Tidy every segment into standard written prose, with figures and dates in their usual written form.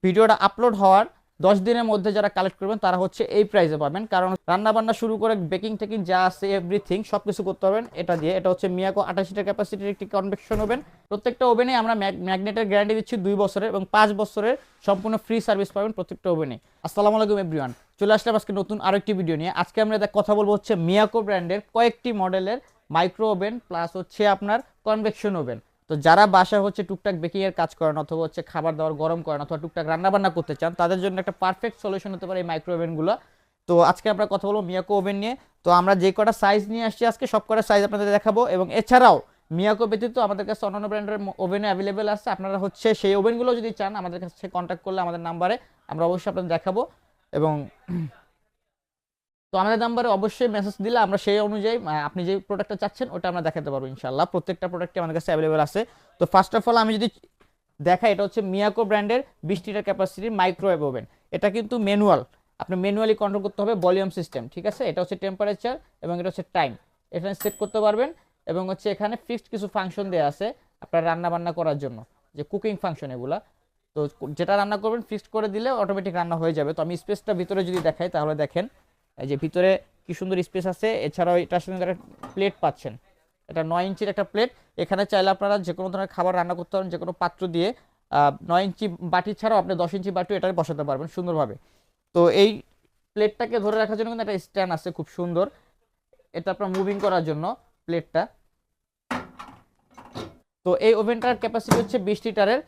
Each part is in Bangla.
ভিডিওটা আপলোড হওয়ার 10 দিনের মধ্যে যারা কালেক্ট করবেন তারা হচ্ছে এই প্রাইসে পাবেন, কারণ রান্না বান্না শুরু করে বেকিং টেকিং যা আছে এভরিথিং সব কিছু করতে পারবেন এটা দিয়ে। এটা হচ্ছে মিয়াকো 28 লিটার ক্যাপাসিটির একটি কনভেকশন ওভেন। প্রত্যেকটা ওভেনে আমরা ম্যাগনেটের গ্যারান্টি দিচ্ছি 2 বছরের এবং 5 বছরের সম্পূর্ণ ফ্রি সার্ভিস পাবেন প্রত্যেকটা ওভেনে। আসসালামু আলাইকুম এভরিওয়ান, চলে আসলাম আজকে নতুন আরেকটি ভিডিও নিয়ে। আজকে আমরা কথা বলবো হচ্ছে মিয়াকো ব্র্যান্ডের কয়েকটি মডেলের মাইক্রো ওভেন প্লাস হচ্ছে আপনার কনভেকশন ওভেন। তো যারা বাসায় হচ্ছে টুকটাক বেকিং এর কাজ করেন অথবা হচ্ছে খাবার দাবার গরম করেন অথবা টুকটাক রান্না বান্না করতে চান, তাদের জন্য একটা পারফেক্ট সলিউশন হতে পারে এই মাইক্রো ওভেনগুলো। তো আজকে আমরা কথা বলবো মিয়াকো ওভেন নিয়ে। তো আমরা যে কটা সাইজ নিয়ে আসছি আজকে সব কটা সাইজ আপনাদের দেখাবো, এবং এছাড়াও মিয়াকো ব্যতীত আমাদের কাছে অন্যান্য ব্র্যান্ডের ওভেনও অ্যাভেলেবেল আছে। আপনারা হচ্ছে সেই ওভেনগুলো যদি চান আমাদের কাছে কন্ট্যাক্ট করলে আমাদের নাম্বারে আমরা অবশ্যই আপনাদের দেখাবো। এবং তো আমাদের নাম্বারে অবশ্যই মেসেজ দিলে আমরা সেই অনুযায়ী আপনি যে প্রোডাক্টটা চাচ্ছেন ওটা আমরা দেখাতে পারবো ইনশাআল্লাহ। প্রত্যেকটা প্রোডাক্টই আমাদের কাছে অ্যাভেলেবেল আছে। তো ফার্স্ট অফ অল আমি যদি দেখাই, এটা হচ্ছে মিয়াকো ব্র্যান্ডের 20 লিটার ক্যাপাসিটির মাইক্রোওয়েভ ওভেন। এটা কিন্তু ম্যানুয়াল, আপনি ম্যানুয়ালি কন্ট্রোল করতে হবে, ভলিউম সিস্টেম, ঠিক আছে। এটা হচ্ছে টেম্পারেচার এবং এটা হচ্ছে টাইম, এখানে সেট করতে পারবেন। এবং হচ্ছে এখানে ফিক্সড কিছু ফাংশন দেওয়া আছে আপনার রান্না বান্না করার জন্য, যে কুকিং ফাংশন এগুলা। তো যেটা রান্না করবেন ফিক্সড করে দিলে অটোমেটিক রান্না হয়ে যাবে। তো আমি স্পেসটা ভিতরে যদি দেখাই তাহলে দেখেন এই যে ভিতরে কি সুন্দর স্পেস আছে। এছাড়াও এটার সঙ্গে একটা প্লেট পাচ্ছেন, এটা 9 ইঞ্চির একটা প্লেট। এখানে চাইলে আপনারা যে কোনো ধরনের খাবার রান্না করতে পারেন যে কোনো পাত্র দিয়ে। 9 ইঞ্চি বাটি ছাড়াও আপনি 10 ইঞ্চি বাটিও এটা বসাতে পারবেন সুন্দরভাবে। তো এই প্লেটটাকে ধরে রাখার জন্য কিন্তু একটা স্ট্যান্ড আছে খুব সুন্দর, এটা আপনার মুভিং করার জন্য প্লেটটা। তো এই ওভেনটার ক্যাপাসিটি হচ্ছে 20 লিটারের।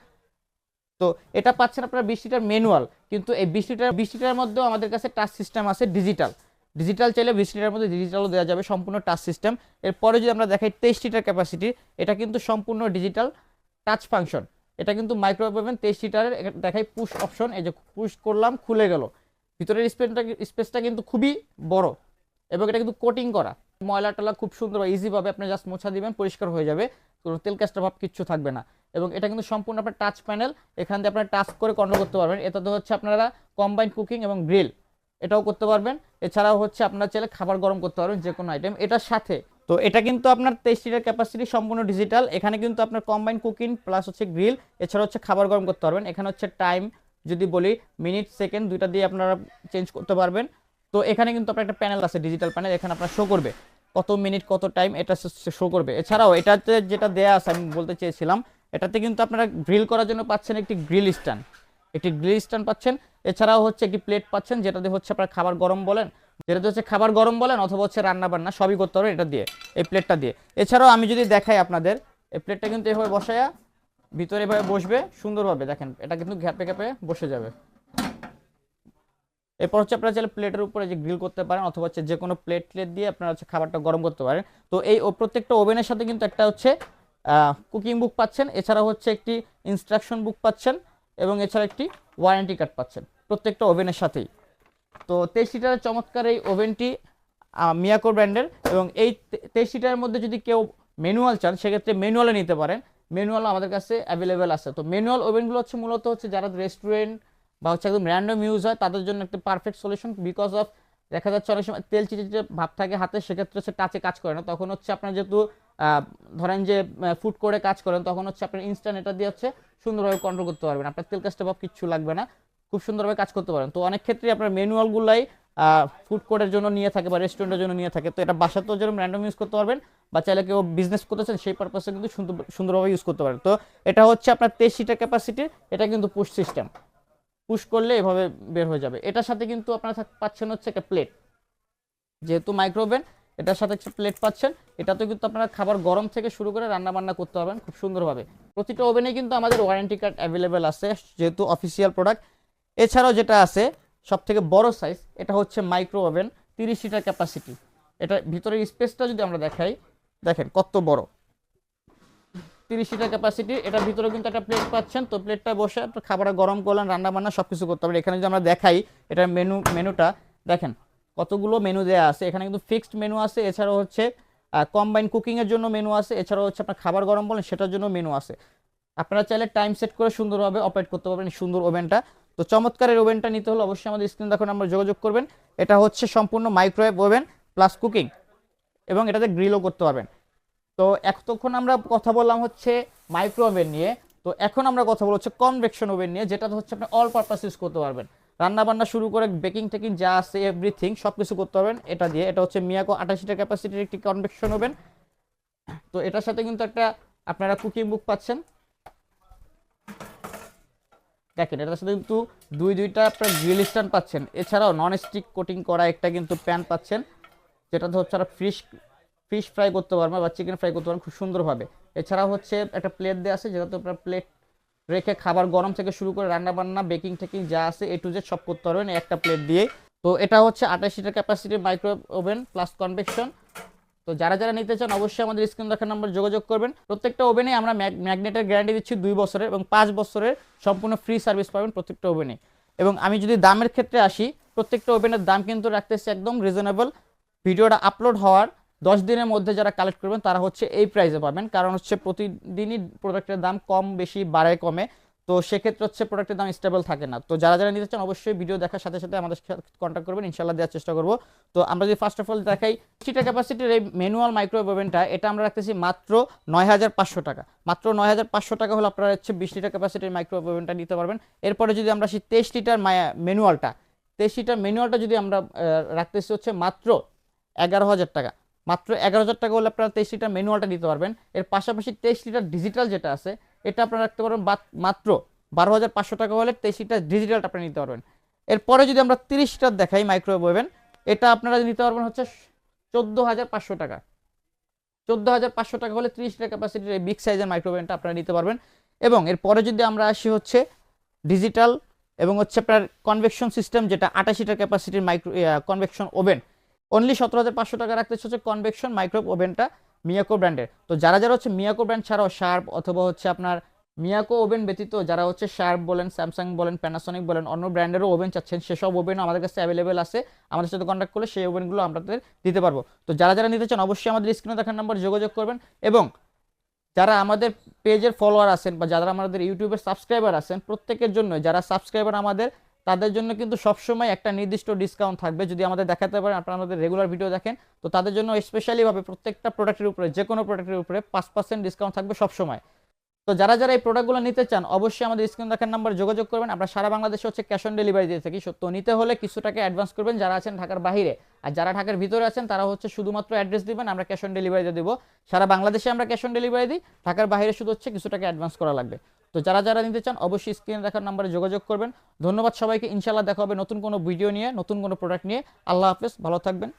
তো এটা পাচ্ছেন আপনারা 20 লিটার ম্যানুয়াল, কিন্তু এই 20 লিটারের মধ্যেও আমাদের কাছে টাচ সিস্টেম আছে ডিজিটাল। ডিজিটাল চাইলে 20 লিটারের মধ্যে ডিজিটালও দেওয়া যাবে, সম্পূর্ণ টাচ সিস্টেম। এরপরে যদি আমরা দেখাই 23 লিটার ক্যাপাসিটি, এটা কিন্তু সম্পূর্ণ ডিজিটাল টাচ ফাংশন। এটা কিন্তু মাইক্রোওয়েভ ওভেন 23 লিটারের। দেখাই পুশ অপশন, এই যে পুশ করলাম খুলে গেল। ভিতরের স্পেসটা কিন্তু খুবই বড় এবং এটা কিন্তু কোটিং করা। ময়লা টলা খুব সুন্দর ইজিভাবে আপনি জাস্ট মোছা দিবেন, পরিষ্কার হয়ে যাবে, কোনো তেল কাস্টা ভাব কিচ্ছু থাকবে না। এবং এটা কিন্তু সম্পূর্ণ আপনার টাচ প্যানেল, এখান দিয়ে আপনারা টাচ করে কন্ট্রোল করতে পারবেন। এটাতে হচ্ছে আপনারা কম্বাইন্ড কুকিং এবং গ্রিল এটাও করতে পারবেন। এছাড়াও হচ্ছে আপনারা চাইলে খাবার গরম করতে পারবেন যে কোনো আইটেম এটার সাথে। তো এটা কিন্তু আপনার 23 লিটার ক্যাপাসিটি, সম্পূর্ণ ডিজিটাল। এখানে কিন্তু আপনার কম্বাইন্ড কুকিং প্লাস হচ্ছে গ্রিল, এছাড়া হচ্ছে খাবার গরম করতে পারবেন। এখানে হচ্ছে টাইম যদি বলি মিনিট সেকেন্ড দুইটা দিয়ে আপনারা চেঞ্জ করতে পারবেন। তো এখানে কিন্তু আপনার একটা প্যানেল আছে, ডিজিটাল প্যানেল, এখানে আপনার শো করবে কত মিনিট কত টাইম এটা শো করবে। এছাড়াও এটাতে যেটা দেয়া আছে আমি বলতে চেয়েছিলাম, এটাতে কিন্তু আপনারা গ্রিল করার জন্য পাচ্ছেন একটি গ্রিল স্ট্যান্ড পাচ্ছেন। এছাড়াও হচ্ছে একটি প্লেট পাচ্ছেন, যেটাতে হচ্ছে আপনার খাবার গরম বলেন অথবা হচ্ছে রান্না বান্না সবই করতে পারবেন এটা দিয়ে, এই প্লেটটা দিয়ে। এছাড়াও আমি যদি দেখাই আপনাদের, এই প্লেটটা কিন্তু এভাবে বসায়া ভিতরে এভাবে বসবে সুন্দরভাবে, দেখেন এটা কিন্তু ঘ্যাপে ঘ্যাপে বসে যাবে। এরপর হচ্ছে আপনারা চাইলে প্লেটের উপরে যে গ্রিল করতে পারেন অথবা হচ্ছে যে কোনো প্লেট দিয়ে আপনারা হচ্ছে খাবারটা গরম করতে পারেন। তো এই প্রত্যেকটা ওভেনের সাথে কিন্তু একটা হচ্ছে কুকিং বুক পাচ্ছেন, এছাড়া হচ্ছে একটি ইনস্ট্রাকশন বুক পাচ্ছেন এবং এছাড়া একটি ওয়ারেন্টি কার্ড পাচ্ছেন প্রত্যেকটা ওভেনের সাথেই। তো 23 লিটারের চমৎকার এই ওভেনটি মিয়াকো ব্র্যান্ডের। এবং এই 23 লিটারের মধ্যে যদি কেউ ম্যানুয়াল চান সেক্ষেত্রে ম্যানুয়ালে নিতে পারেন, ম্যানুয়ালও আমাদের কাছে অ্যাভেলেবেল আছে। তো ম্যানুয়াল ওভেনগুলো হচ্ছে মূলত হচ্ছে যারা রেস্টুরেন্ট বা হচ্ছে একদম র্যান্ডম ইউজ হয় তাদের জন্য একটা পারফেক্ট সলিউশন। বিকজ অফ দেখা যাচ্ছে অনেক সময় তেল চিটে ভাব থাকে হাতে, সেক্ষেত্রে হচ্ছে টাচে কাজ করে না। তখন হচ্ছে আপনার যেহেতু ধরেন যে ফুড করে কাজ করেন, তখন হচ্ছে আপনার ইনস্ট্যান্ট এটা দিয়ে হচ্ছে সুন্দরভাবে কন্ট্রোল করতে পারবেন, আপনার তেল কাজটা ভাব কিচ্ছু লাগবে না, খুব সুন্দরভাবে কাজ করতে পারেন। তো অনেক ক্ষেত্রে আপনার ম্যানুয়ালগুলাই ফুড কোর্টের জন্য নিয়ে থাকে বা রেস্টুরেন্টের জন্য নিয়ে থাকে। তো এটা বাসাতেও যেরকম র্যান্ডম ইউজ করতে পারবেন বা চাইলে কেউ বিজনেস করতেছেন সেই পারপাসে কিন্তু সুন্দরভাবে ইউজ করতে পারেন। তো এটা হচ্ছে আপনার 23 লিটার ক্যাপাসিটি, এটা কিন্তু পুশ সিস্টেম, পুশ করলে এভাবে বের হয়ে যাবে। এটার সাথে কিন্তু আপনারা পাচ্ছেন হচ্ছে একটা প্লেট, যেহেতু মাইক্রোওভেন এটার সাথে একটা প্লেট পাচ্ছেন। এটাতে কিন্তু আপনারা খাবার গরম থেকে শুরু করে রান্না বান্না করতে পারবেন খুব সুন্দরভাবে। প্রতিটা ওভেনে কিন্তু আমাদের ওয়ারেন্টি কার্ড অ্যাভেলেবেল আছে যেহেতু অফিসিয়াল প্রোডাক্ট। এছাড়াও যেটা আছে সব থেকে বড় সাইজ, এটা হচ্ছে মাইক্রো ওভেন 30 লিটার ক্যাপাসিটি। এটা ভিতরের স্পেসটা যদি আমরা দেখাই, দেখেন কত বড়, 30 লিটার ক্যাপাসিটি। এটার ভিতরে কিন্তু একটা প্লেট পাচ্ছেন। তো প্লেটটা বসে খাবার গরম করলেন, রান্না বান্না সব কিছু করতে পারবেন। এখানে যদি আমরা দেখাই এটার মেনুটা দেখেন কতগুলো মেনু দেওয়া আছে। এখানে কিন্তু ফিক্সড মেনু আছে, এছাড়াও হচ্ছে কম্বাইন কুকিংয়ের জন্য মেনু আছে, এছাড়াও হচ্ছে আপনার খাবার গরম বলেন সেটার জন্য মেনু আছে। আপনারা চাইলে টাইম সেট করে সুন্দরভাবে অপারেট করতে পারবেন সুন্দর ওভেনটা। তো চমৎকারের ওভেনটা নিতে হলে অবশ্যই আমাদের স্ক্রিন দেখুন আমরা যোগাযোগ করবেন। এটা হচ্ছে সম্পূর্ণ মাইক্রোওয়েভ ওভেন প্লাস কুকিং এবং এটাতে গ্রিলও করতে পারবেন। তো এতক্ষণ আমরা কথা বললাম হচ্ছে মাইক্রো ওভেন নিয়ে। তো তো এখন আমরা কথা বলছি কনভেকশন ওভেন নিয়ে, যেটা হচ্ছে আপনি অল পারপাস ইউজ করতে পারবেন, রান্না বান্না শুরু করে বেকিং টেকিং যা আছে এভরিথিং সব কিছু করতে পারবেন এটা দিয়ে। এটা হচ্ছে মিয়াকো 28 লিটার ক্যাপাসিটির একটি কনভেকশন ওভেন। তো এটার সাথে কিন্তু একটা আপনারা কুকিং বুক পাচ্ছেন, দেখেন এটার সাথে কিন্তু দুইটা আপনার গ্রিল স্ট্যান্ড পাচ্ছেন, এছাড়াও নন স্টিক কোটিং করা একটা কিন্তু প্যান পাচ্ছেন, যেটাতে হচ্ছে আপনারা ফিশ ফ্রাই করতে পারবেন বা চিকেন ফ্রাই করতে পারবেন খুব সুন্দরভাবে। এছাড়াও হচ্ছে একটা প্লেট দেওয়া আছে, যেটাতে আপনার প্লেট রেখে খাবার গরম থেকে শুরু করে রান্না বান্না বেকিং টেকিং যা আছে A to Z সব করতে পারবেন এই একটা প্লেট দিয়ে। তো এটা হচ্ছে 28 লিটার ক্যাপাসিটির মাইক্রোওয়েভ ওভেন প্লাস কনভেকশন। তো যারা যারা নিতে চান অবশ্যই আমাদের স্ক্রিন দেখার নাম্বার যোগাযোগ করবেন। প্রত্যেকটা ওভেনে আমরা ম্যাগনেটের গ্যারান্টি দিচ্ছি 2 বছরের এবং 5 বছরের সম্পূর্ণ ফ্রি সার্ভিস পাবেন প্রত্যেকটা ওভেনে। এবং আমি যদি দামের ক্ষেত্রে আসি, প্রত্যেকটা ওভেনের দাম কিন্তু রাখতেছি একদম রিজনেবল। ভিডিওটা আপলোড হওয়ার 10 দিনের মধ্যে যারা কালেক্ট করবেন তারা হচ্ছে এই প্রাইসে পাবেন, কারণ হচ্ছে প্রতিদিনই প্রোডাক্টের দাম কম বেশি বাড়ে কমে, তো সেক্ষেত্রে হচ্ছে প্রোডাক্টের দাম স্টেবল থাকে না। তো যারা যারা নিতে চান অবশ্যই ভিডিও দেখার সাথে সাথে আমাদের সাথে কন্ট্যাক্ট করবেন, ইনশাল্লাহ দেওয়ার চেষ্টা করব। তো আমরা যদি ফার্স্ট অফ অল দেখাই সিটা ক্যাপাসিটির এই ম্যানুয়াল মাইক্রোওয়েভ ওভেনটা, এটা আমরা রাখতেছি মাত্র 9500 টাকা। মাত্র 9500 টাকা হলে আপনারা হচ্ছে 20 লিটার ক্যাপাসিটির মাইক্রোওয়েভ ওভেনটা নিতে পারবেন। এরপরে যদি আমরা আসি 23 লিটার ম্যানুয়ালটা, 23 লিটার ম্যানুয়ালটা যদি আমরা রাখতেছি হচ্ছে মাত্র 11,000 টাকা। মাত্র 11,000 টাকা হলে আপনারা 23 লিটার ম্যানুয়ালটা নিতে পারবেন। এর পাশাপাশি 23 লিটার ডিজিটাল যেটা আছে এটা আপনারা রাখতে পারবেন মাত্র 12,500 টাকা হলে 23 লিটার ডিজিটালটা আপনি নিতে পারবেন। এরপরে যদি আমরা 30 লিটার দেখাই মাইক্রোওয়েভ ওভেন, এটা আপনারা নিতে পারবেন হচ্ছে 14,500 টাকা। 14,500 টাকা হলে 30 লিটার ক্যাপাসিটির এই বিগ সাইজের মাইক্রোওভেনটা আপনারা নিতে পারবেন। এবং এরপরে যদি আমরা আসি হচ্ছে ডিজিটাল এবং হচ্ছে আপনার কনভেকশন সিস্টেম, যেটা 28 লিটার ক্যাপাসিটির কনভেকশন ওভেন, অনলি 17,500 টাকা রাখতে হচ্ছে কনভেকশন মাইক্রোওয়েভ ওভেনটা মিয়াকো ব্র্যান্ডের। তো যারা যারা হচ্ছে মিয়াকো ব্র্যান্ড ছাড়াও শার্প অথবা হচ্ছে আপনার মিয়াকো ওভেন ব্যতীত যারা হচ্ছে শার্প বলেন, স্যামসাং বলেন, প্যানাসোনিক বলেন, অন্য ব্র্যান্ডেরও ওভেন চাচ্ছেন, সেসব ওভেনও আমাদের কাছে অ্যাভেলেবেল আছে। আমাদের সাথে কন্ট্যাক্ট করলে সেই ওভেনগুলো আপনাদের দিতে পারবো। তো যারা যারা নিতে চান অবশ্যই আমাদের স্ক্রিনে দেখার নাম্বার যোগাযোগ করবেন। এবং যারা আমাদের পেজের ফলোয়ার আছেন বা যারা আমাদের ইউটিউবের সাবস্ক্রাইবার আছেন, প্রত্যেকের জন্য যারা সাবস্ক্রাইবার আমাদের, তাদের জন্য কিন্তু সবসময় একটা নির্দিষ্ট ডিসকাউন্ট থাকবে যদি আমাদের দেখাতে পারেন আপনারা আমাদের রেগুলার ভিডিও দেখেন। তো তাদের জন্য স্পেশালিভাবে প্রত্যেকটা প্রোডাক্টের উপরে, যে কোনো প্রোডাক্টের উপরে 5% ডিসকাউন্ট থাকবে সবসময়। তো যারা যারা এই প্রোডাক্টগুলো নিতে চান অবশ্যই আমাদের স্ক্রিন দেখার নাম্বার যোগাযোগ করবেন। আমরা সারা বাংলাদেশে হচ্ছে ক্যাশ অন ডেলিভারি দিয়ে থাকি। তো নিতে হলে কিছু টাকা অ্যাডভান্স করবেন যারা আছেন ঢাকার বাইরে, আর যারা ঢাকার ভিতরে আছেন তারা হচ্ছে শুধুমাত্র অ্যাড্রেস দিবেন, আমরা ক্যাশ অন ডেলিভারি দিয়ে দেবো। সারা বাংলাদেশে আমরা ক্যাশ অন ডেলিভারি দিই, ঢাকার বাইরে শুধু হচ্ছে কিছু টাকা অ্যাডভান্স করা লাগবে। তো যারা যারা নিতে চান অবশ্যই স্ক্রিনে দেখার নাম্বারে যোগাযোগ করবেন। ধন্যবাদ সবাইকে, ইনশাল্লাহ দেখা হবে নতুন কোনো ভিডিও নিয়ে, নতুন কোনো প্রোডাক্ট নিয়ে। আল্লাহ হাফেজ, ভালো থাকবেন।